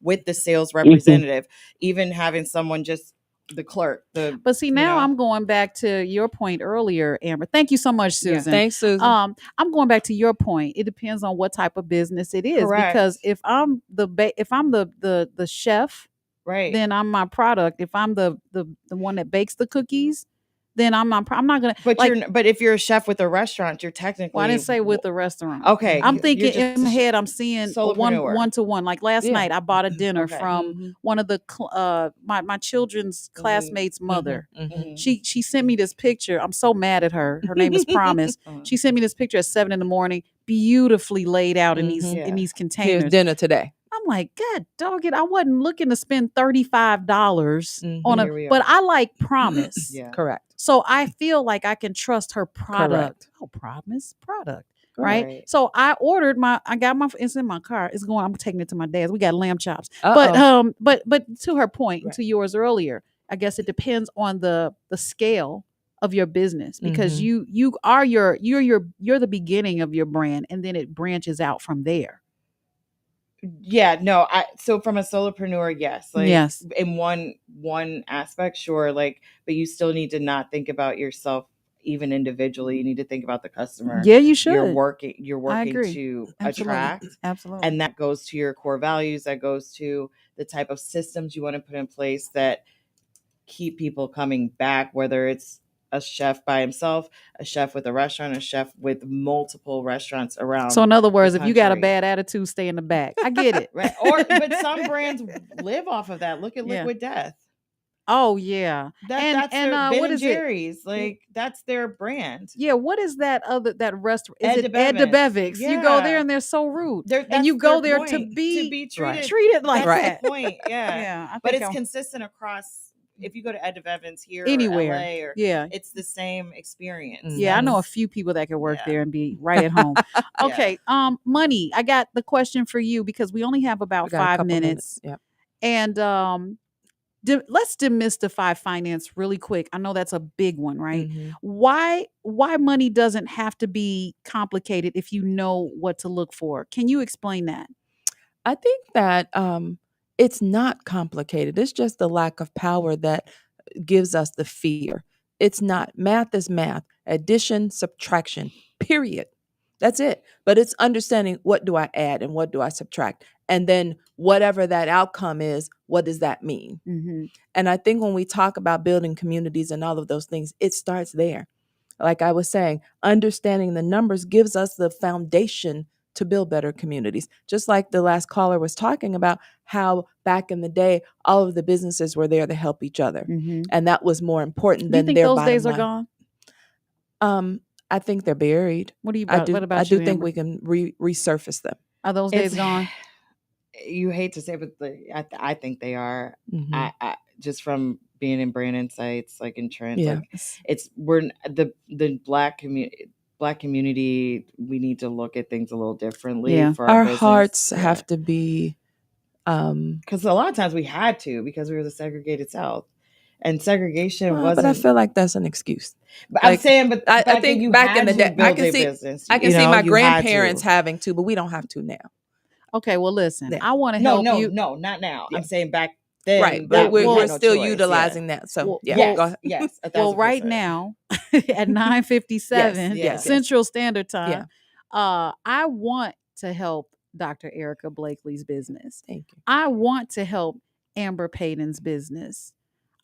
with the sales representative, even having someone just the clerk. But see, now I'm going back to your point earlier, Amber. Thank you so much, Susan. Thanks, Susan. I'm going back to your point. It depends on what type of business it is. Correct. Because if I'm the chef, then I'm my product. If I'm the one that bakes the cookies, then I'm not gonna. But if you're a chef with a restaurant, you're technically. Well, I didn't say with a restaurant. Okay, I'm thinking in my head. I'm seeing one to one. Like last night, I bought a dinner from one of the my children's classmates' mother. She sent me this picture. I'm so mad at her. Her name is Promise. She sent me this picture at 7 a.m, beautifully laid out in these containers. Here's dinner today. I'm like, God dog it. I wasn't looking to spend $35 on but I like Promise. Correct. So I feel like I can trust her product. Correct. Oh, Promise product. Right. So I ordered it's in my car. I'm taking it to my dad's. We got lamb chops. But to her point, to yours earlier, I guess it depends on the scale of your business because you're the beginning of your brand and then it branches out from there. So from a solopreneur, yes. In one aspect, sure. But you still need to not think about yourself even individually. You need to think about the customer. Yeah, you should. You're working to attract. Absolutely. And that goes to your core values. That goes to the type of systems you want to put in place that keep people coming back, whether it's a chef by himself, a chef with a restaurant, a chef with multiple restaurants around. So in other words, if you got a bad attitude, stay in the back. I get it. Right. But some brands live off of that. Look at Liquid Death. Oh yeah. That's their Ben and Jerry's. That's their brand. Yeah. What is that restaurant? Is it Ed DeBevick's? You go there and they're so rude. And you go there to be treated like that. That's the point. Yeah. But it's consistent across. If you go to Ed DeBevick's here anywhere, or LA, it's the same experience. Yeah, I know a few people that can work there and be right at home. Okay, money. I got the question for you because we only have about 5 minutes. Yeah, and let's demystify finance really quick. I know that's a big one, right? Why money doesn't have to be complicated if you know what to look for? Can you explain that? I think that it's not complicated. It's just the lack of power that gives us the fear. It's not. Math is math. Addition, subtraction, period. That's it. But it's understanding what do I add and what do I subtract? And then whatever that outcome is, what does that mean? And I think when we talk about building communities and all of those things, it starts there. Like I was saying, understanding the numbers gives us the foundation to build better communities. Just like the last caller was talking about how back in the day, all of the businesses were there to help each other. And that was more important than their bottom line. You think those days are gone? I think they're buried. What about I do think we can resurface them. Are those days gone? You hate to say, but I think they are. I just from being in brand insights, like in trends, we're the Black community, we need to look at things a little differently. For our business. Hearts have to be, because a lot of times we had to because we were the segregated South, and segregation wasn't. But I feel like that's an excuse. But I'm saying, but I think back in the day, I can see my grandparents having to, but we don't have to now. Okay, well, listen, I want to help you. No, not now. I'm saying back then. Right, but we're still utilizing that. So yes. Well, right now at 9:57 Central Standard Time, I want to help Dr. Erica Blakely's business. Thank you. I want to help Amber Payton's business.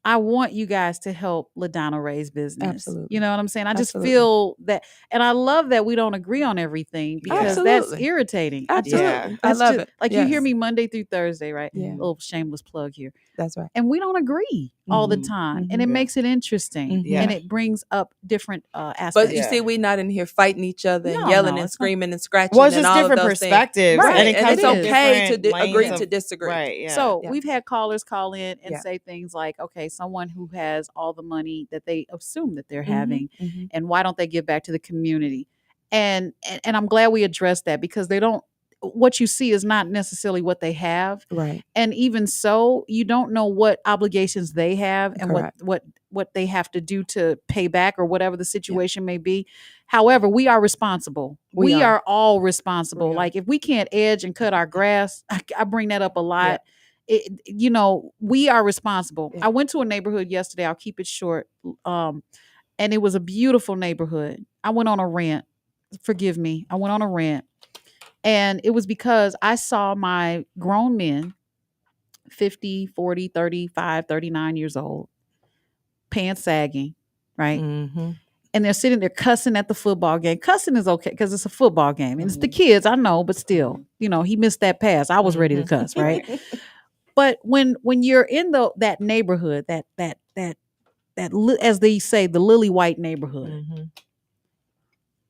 I want you guys to help LaDonna Ray's business. Absolutely. You know what I'm saying? I just Absolutely. feel that, and I love that we don't agree on everything because that's irritating. Absolutely. I love it. Like you hear me Monday through Thursday, right? Yeah. Little shameless plug here. That's right. And we don't agree all the time. And it makes it interesting. And it brings up different aspects. But you see, we're not in here fighting each other and yelling and screaming and scratching. Well, it's and just all different of those perspectives. Right. And it's okay to agree to disagree. Right. Yeah. So we've had callers call in and say things like, okay, someone who has all the money that they assume that they're having, and why don't they give back to the community? And I'm glad we addressed that because they don't, what you see is not necessarily what they have. Right. And even so, you don't know what obligations they have and what they have to do to pay back or whatever the situation may be. However, we are responsible. We are all responsible. Like if we can't edge and cut our grass, I bring that up a lot. We are responsible. I went to a neighborhood yesterday. I'll keep it short. And it was a beautiful neighborhood. I went on a rant. Forgive me. I went on a rant. And it was because I saw my grown men, 50, 40, 35, 39 years old, pants sagging, right? And they're sitting there cussing at the football game. Cussing is okay because it's a football game. And it's the kids, I know, but still, he missed that pass. I was ready to cuss, right? But when you're in that neighborhood, that as they say, the lily white neighborhood,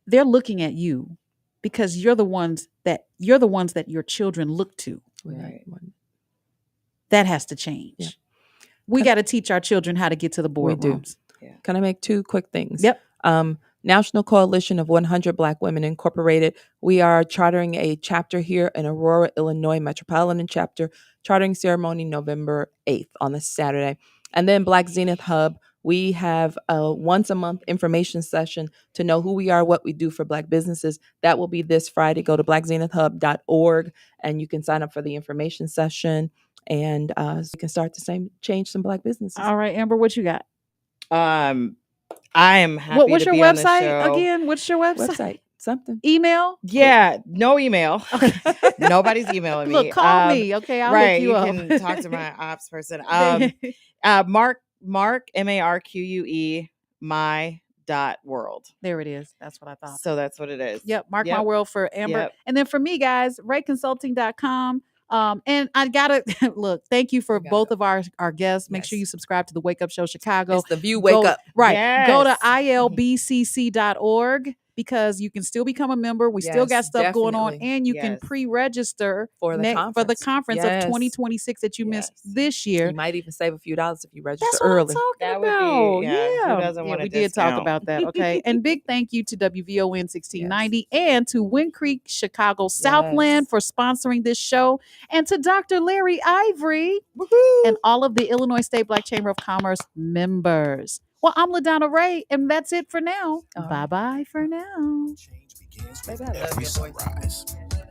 they're looking at you because you're the ones that your children look to. Right. That has to change. Yeah. We got to teach our children how to get to the boardrooms. Yeah. Can I make two quick things? Yep. National Coalition of 100 Black Women Incorporated. We are chartering a chapter here in Aurora, Illinois, Metropolitan Chapter, chartering ceremony November 8th on this Saturday. And then Black Zenith Hub. We have a once a month information session to know who we are, what we do for Black businesses. That will be this Friday. Go to blackzenithhub.org and you can sign up for the information session and you can start to change some Black businesses. All right, Amber, what you got? I am happy what's to your be website on the show. again? What's your website? Something. Email? Yeah, no email. Nobody's emailing me. Look, call me, okay? I'll look you up. You can talk to my ops person. Mark MARQUE my.world. There it is. That's what I thought. So that's what it is. Yep. Mark my world for Amber. Yep. And then for me, guys, rayconsulting.com. And I gotta look, thank you for both of our guests. Make sure you subscribe to the Wake Up Show Chicago. It's the View Wake Up. Right. Yes. Go to ilbcc.org because you can still become a member. We still got stuff going on, and you can pre-register for the conference of 2026 that you missed this year. You might even save a few dollars if you register That's early. What I'm talking about. Who doesn't want we did talk about that. Okay. And big thank you to WVON 1690 and to Wind Creek Chicago Southland for sponsoring this show, and to Dr. Larry Ivory and all of the Illinois State Black Chamber of Commerce members. Well, I'm LaDonna Ray, and that's it for now. Bye-bye for now. Change begins with every sunrise.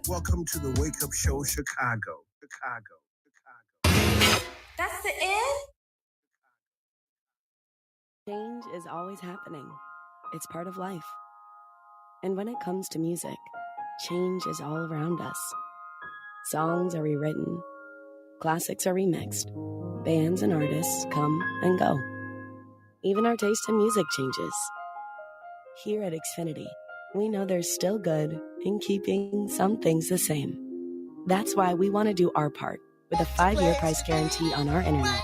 Welcome to the Wake Up Show Chicago. That's the end? Change is always happening. It's part of life. And when it comes to music, change is all around us. Songs are rewritten. Classics are remixed. Bands and artists come and go. Even our taste in music changes. Here at Xfinity, we know there's still good in keeping some things the same. That's why we want to do our part with a 5-year price guarantee on our internet.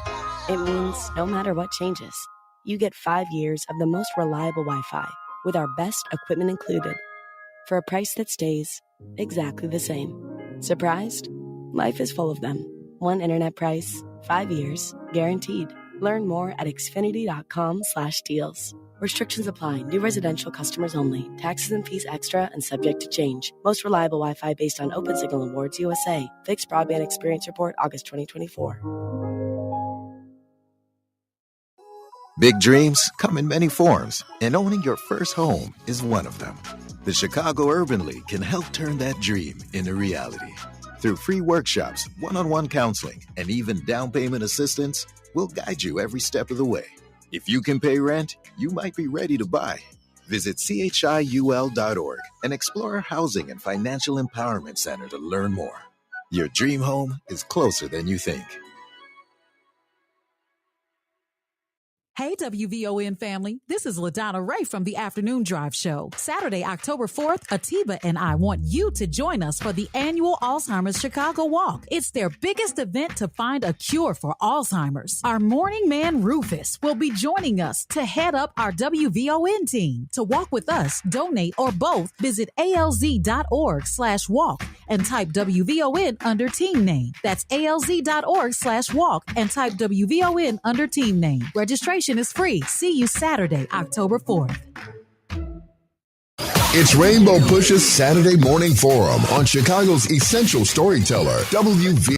It means no matter what changes, you get 5 years of the most reliable Wi-Fi with our best equipment included for a price that stays exactly the same. Surprised? Life is full of them. One internet price, 5 years, guaranteed. Learn more at xfinity.com/deals. Restrictions apply. New residential customers only. Taxes and fees extra and subject to change. Most reliable Wi-Fi based on Open Signal Awards USA. Fixed Broadband Experience Report, August 2024. Big dreams come in many forms, and owning your first home is one of them. The Chicago Urban League can help turn that dream into reality. Through free workshops, one-on-one counseling, and even down payment assistance, we'll guide you every step of the way. If you can pay rent, you might be ready to buy. Visit chiul.org and explore our Housing and Financial Empowerment Center to learn more. Your dream home is closer than you think. Hey, WVON family. This is LaDonna Ray from the Afternoon Drive Show. Saturday, October 4th, Atiba and I want you to join us for the annual Alzheimer's Chicago Walk. It's their biggest event to find a cure for Alzheimer's. Our morning man, Rufus, will be joining us to head up our WVON team. To walk with us, donate, or both, visit alz.org/walk and type WVON under team name. That's alz.org/walk and type WVON under team name. Registration is free. See you Saturday, October 4th. It's Rainbow Push's Saturday Morning Forum on Chicago's Essential Storyteller, WV.